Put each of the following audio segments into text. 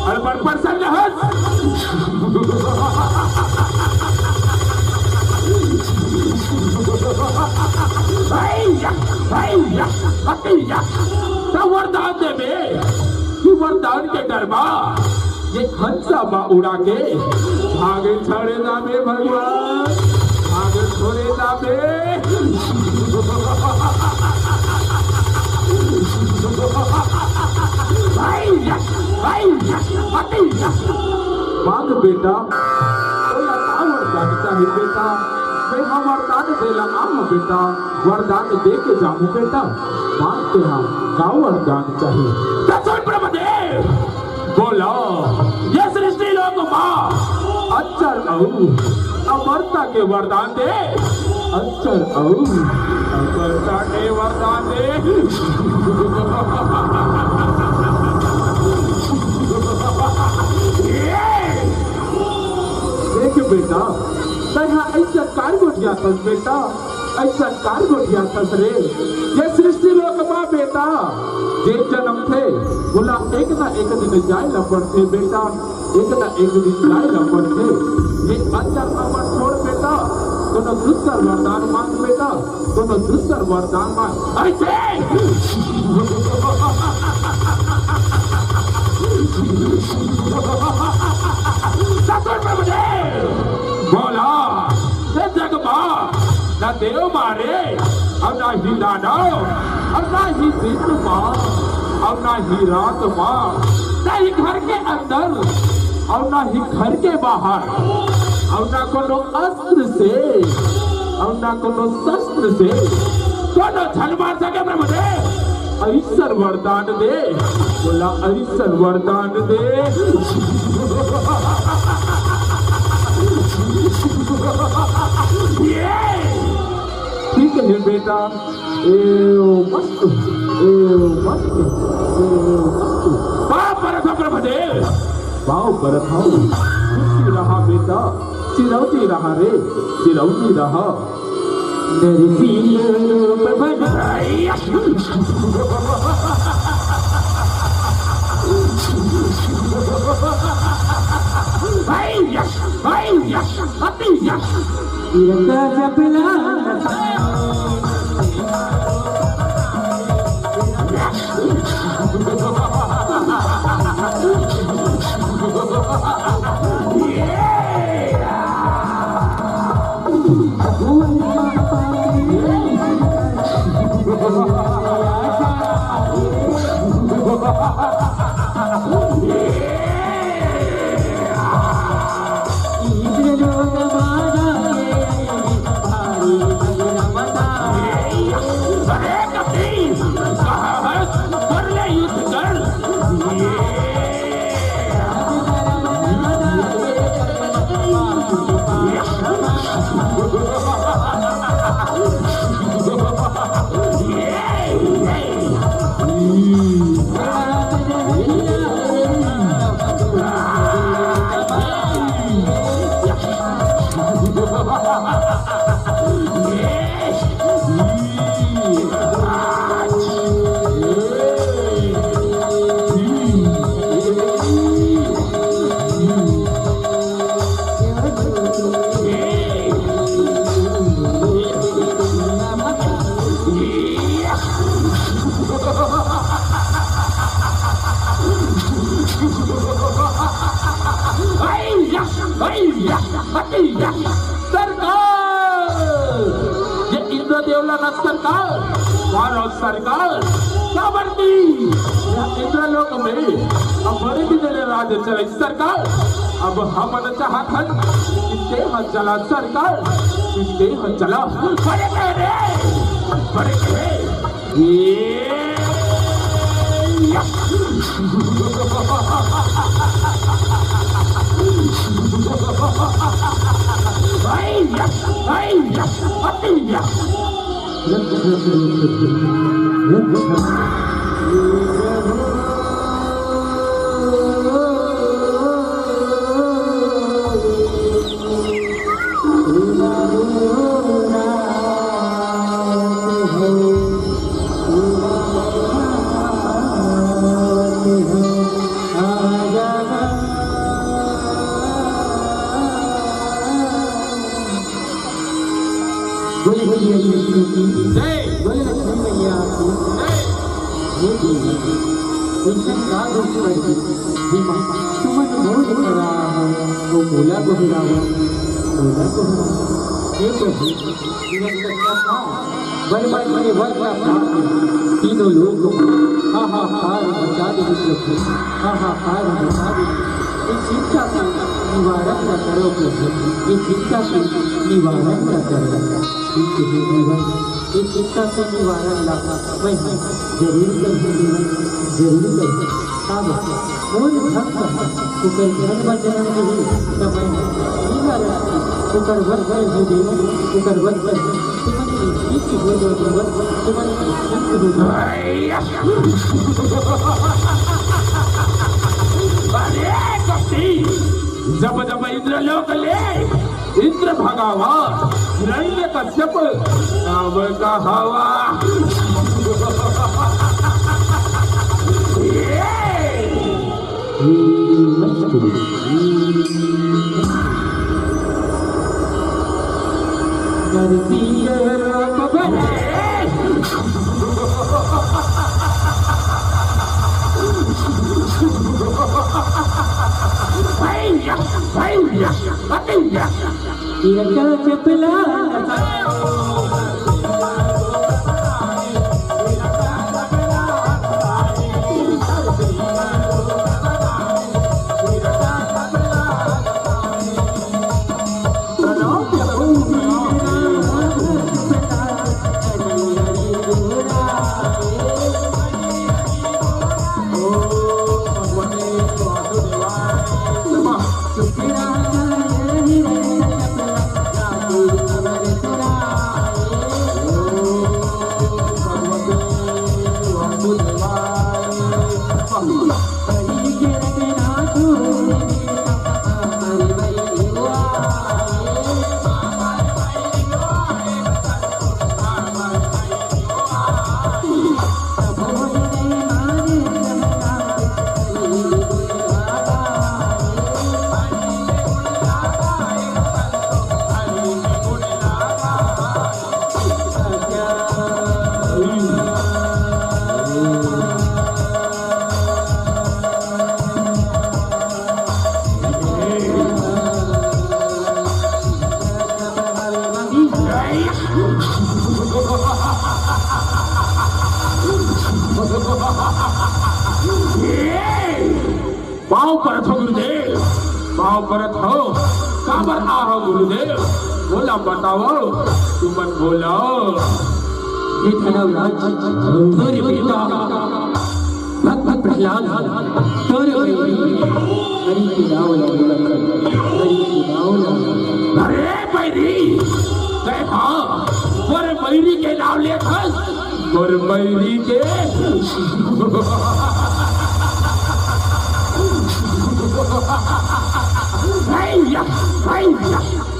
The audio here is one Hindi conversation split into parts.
और पर प्रसन्न हंस। वरदान देवे कि वरदान के डरबा ये हंसा बा उड़ा के आगे छोड़े ना बे भगवान, आगे छोड़े ना बे। बात बेटा वरदान चाहिए बेटा, मैं वरदान देला आम बेटा, वरदान दे के जाऊं बेटा, मानते हम का वरदान चाहिए। ब्रह्मदेव बोलो ये सृष्टि लोक मां अक्षर अमरता के वरदान दे, अक्षर अमरता के वरदान दे। देख बेटा तैहा ऐसा कार्य दिया था बेटा, ऐसा कार्य दिया था रे ये सृष्टि लोक मां बेटा, जे जन्म थे बोला एक ना एक दिन जाए न पड़ते बेटा, एक ना एक दिन जाए न पड़ते। ये अक्षर अमर छोड़ बेटा, दोनों दूसर वरदान मांग बेटा, दोनों दूसर वरदान मांग। ऐसे बोला जगमा न देव मारे और ना ही दानव और ना ही दिन माँ और ना ही रात माँ, ना ही घर के अंदर और ना ही घर के बाहर, और ना कोनो अस्त्र से और ना कोनो शस्त्र से कोनो छल मार सके ब्रह्मदेव। ऐसा वरदान दे, बोला ऐसा वरदान दे। ठीक है बेटा, ब्रह्मदेव पाओ परत हो रहा बेटा, चिरौती रहा रे, चिरौती रहा मेरी सरकार क्या बनती इंद्रलोक में अब बड़े भी दिले राज चले सरकार। अब हम चाहत हन इसके हन चला सरकार, इसके हन चला बड़े बड़े बड़े आजा हे देवी ऐसा का दुख करके भीमा तुमन मोह करा वो बोला बहुरावा हे प्रभु जीवन का था वन वन मने वन का प्राप्त तीनों लोग हाहाकार मचा दे प्रभु हाहाकार मचा दे इस चिंता का निवारण न करो प्रभु इस चिंता का निवारण न करो ठीक है जीवन इस चिंता से निवारण ला मैं जरूर करूँ जरूर करूँ तब मोर भक्त कुकर जन्म जन्म नहीं समय निवारण कुकर वर्ग हो देव कुकर वर्ग तुम्हारी ठीक हो जो जीवन तुम्हारी ठीक हो अरे कपटी जब जब इंद्र लोक ले इंद्र भगवान हिरण्य कश्यप नाम का हवा चपला पाँव परत हो गुरुदेव पाँव परत हो काबर आहो गुरुदेव बोला बताओ तुमन बोलो हे धनवराज तोरे बेटा भक्त प्रहलाद तोरे हरि की नावला हरि की नावला अरे बैरी देखा और बैरी के नाम लेखस और बैरी के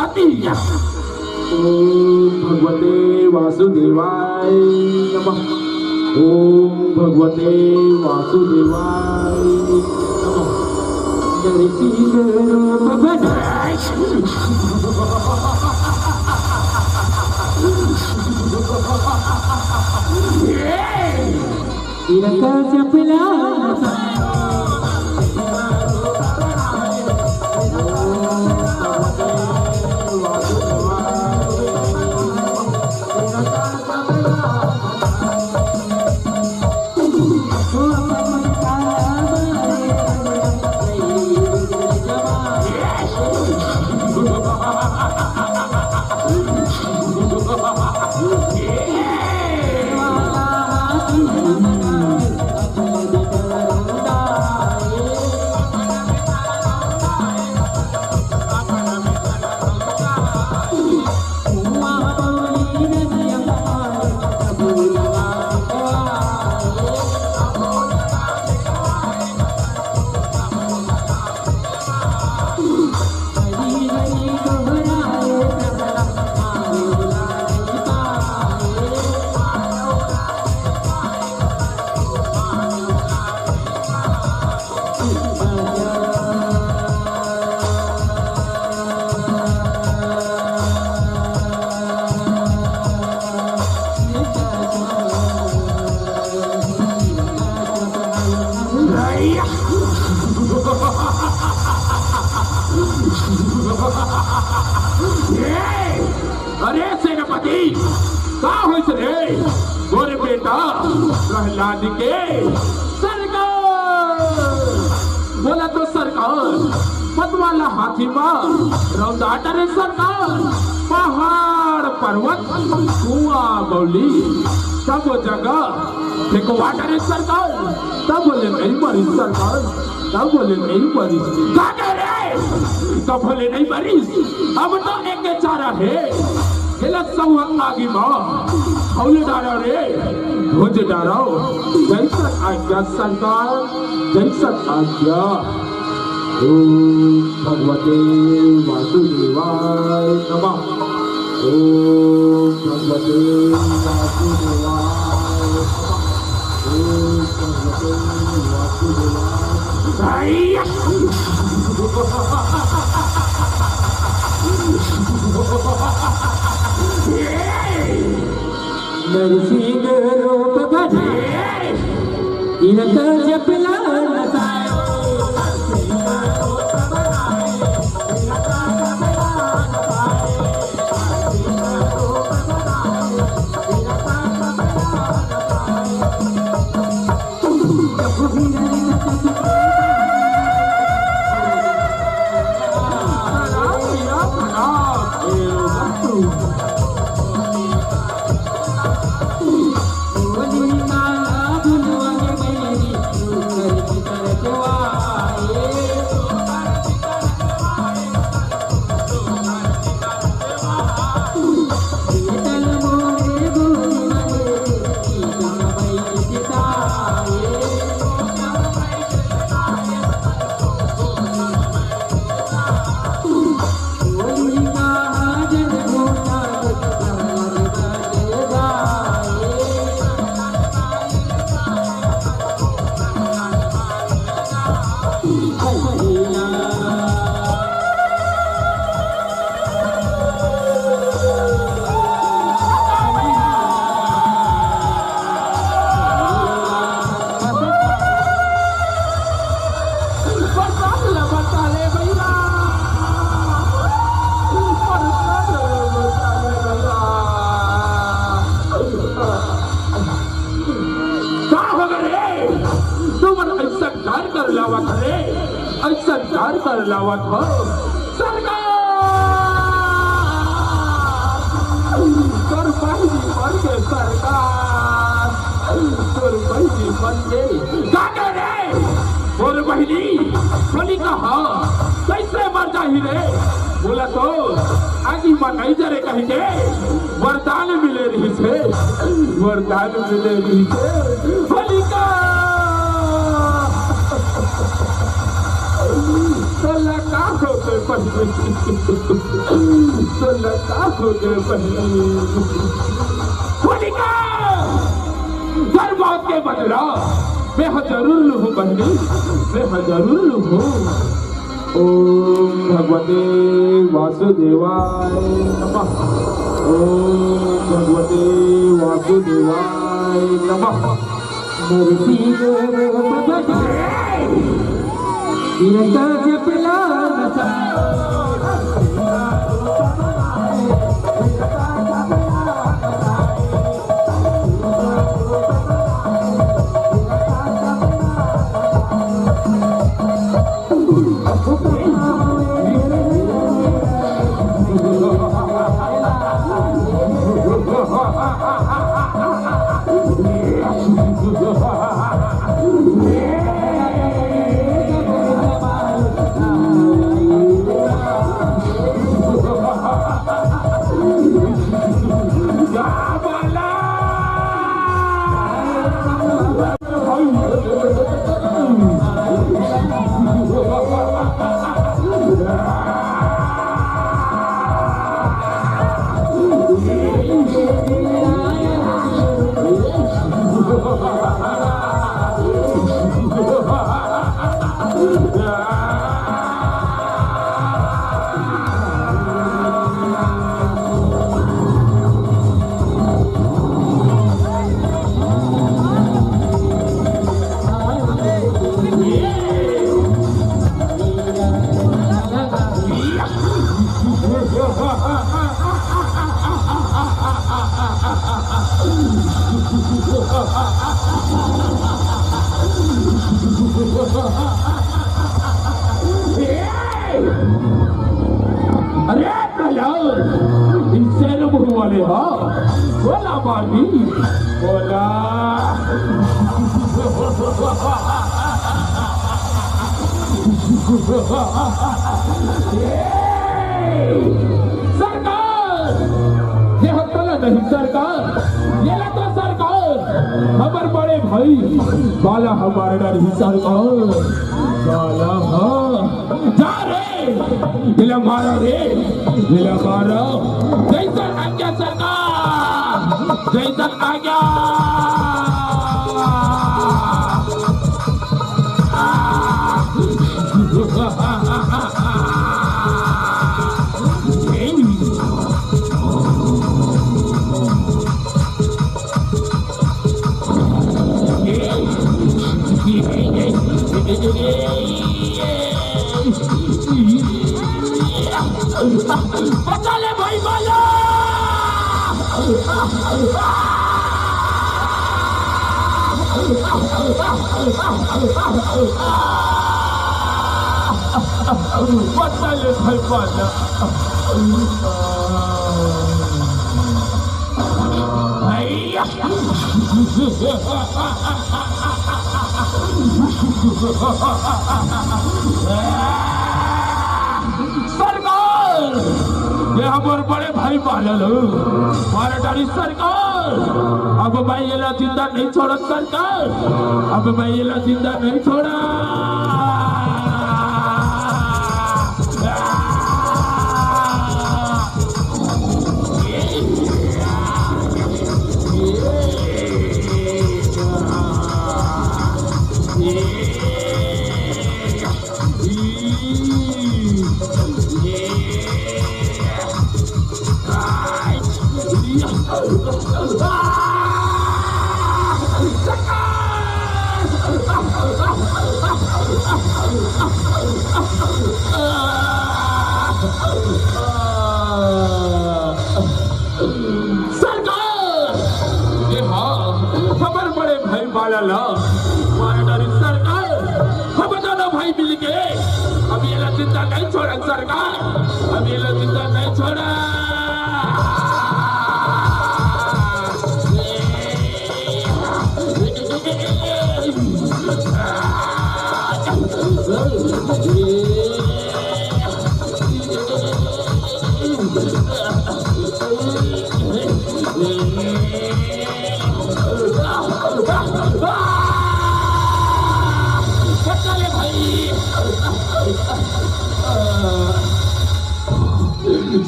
अतिया ओम भगवते वासुदेवाय नमः ओम भगवते वासुदेवाय नमः जय श्री गुरु इनका चपला अरे सेनापति का होइस रे गोरे बेटा प्रहलाद के सरकार बोला तो सरकार पतवाला हाथी रौदा डरे सरकार पहाड़ पर्वत कुआं बौली सब जगह देखो वाटर सरकार तब बोले नहीं मरी सरकार तब बोले नहीं मरी तब बोले नहीं मरी अब तो एक चारा है आगे माँ डारा रे भुज डारो जैसा आज्ञा सरकार जैसा आज्ञा ओम भगवते वासुदेवाय नमः ओम भगवते वासुदेवाय नमः ओम भगवते वासुदेवाय नरसिंह रूप भजे इनक जपला सरकार कर लावत हो सरकार कर पाहिजे मर के सरकार कर पाहिजे मर के काका रे बोल बहिनी बोली कहा कैसे मर जाही रे बोला तो आगे मनाई जरे कहीं के वरदान मिले रही से वरदान मिले रही से बोली का लगा हो गए पहले तो लगा हो गए पहले होलिका हर बात के बदला मैं जरूर लूँ बहनी मैं जरूर लूँ ओम भगवते वासुदेवाय नमः ओम भगवते वासुदेवाय नमः इनका जपला इससे मुंह वाले हो बोला बागी बोला सरकार ये हत्या नहीं सरकार ये ला तो सरकार हमारे बड़े भाई बाला हमारे डर ही सरकार बाला हाँ जा रे इला मारा रे इला मारा जैसा आज्ञा सरकार जैसा आज्ञा बचा ले भाई बाला बचा ले भाई बाला सरकार ये हमारे बड़े भाई पालन हमारे डरी सरकार अब मैं ये जिंदा नहीं छोड़ा सरकार अब मैं ये जिंदा नहीं छोड़ा खबर बड़े भाई वाला ला हमारे डरी सरकार हम दोनों भाई मिल के अब ये जिंदा नहीं छोड़ा सरकार अब ये जिंदा नहीं छोड़ा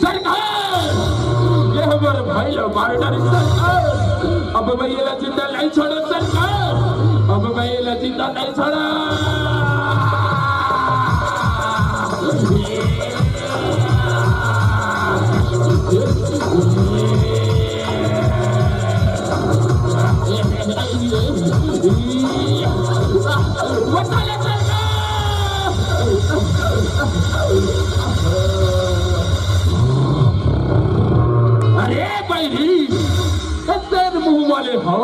सरकार ये हमारे भाई हमारे डर सरकार अब मैं ये जिंदा नहीं छोड़ा सरकार अब मैं ये जिंदा नहीं छोड़ा अरे भाई मुंह वाले हो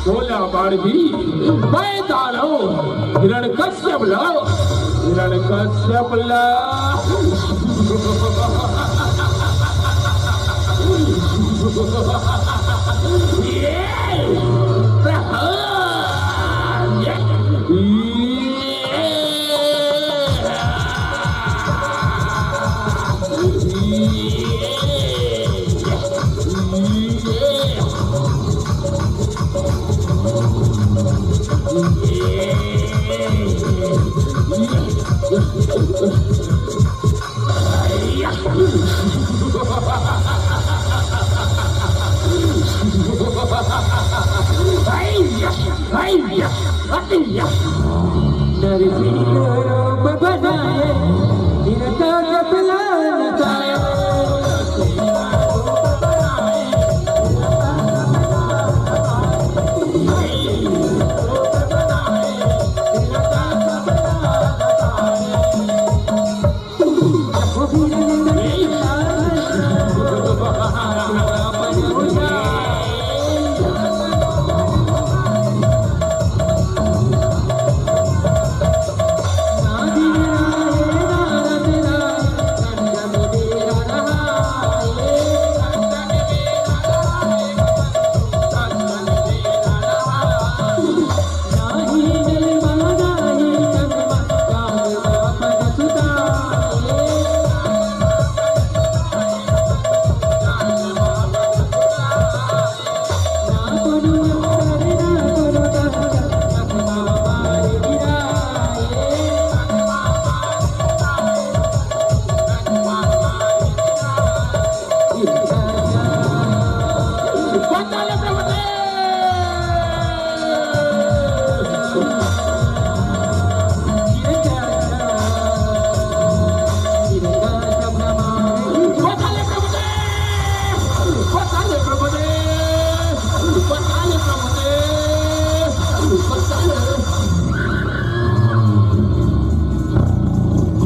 बोला बारही मैं दालो हिरण कश्यप लो हिरण कश्यप लो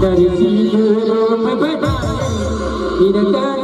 तेरे सीने में बैठा इनका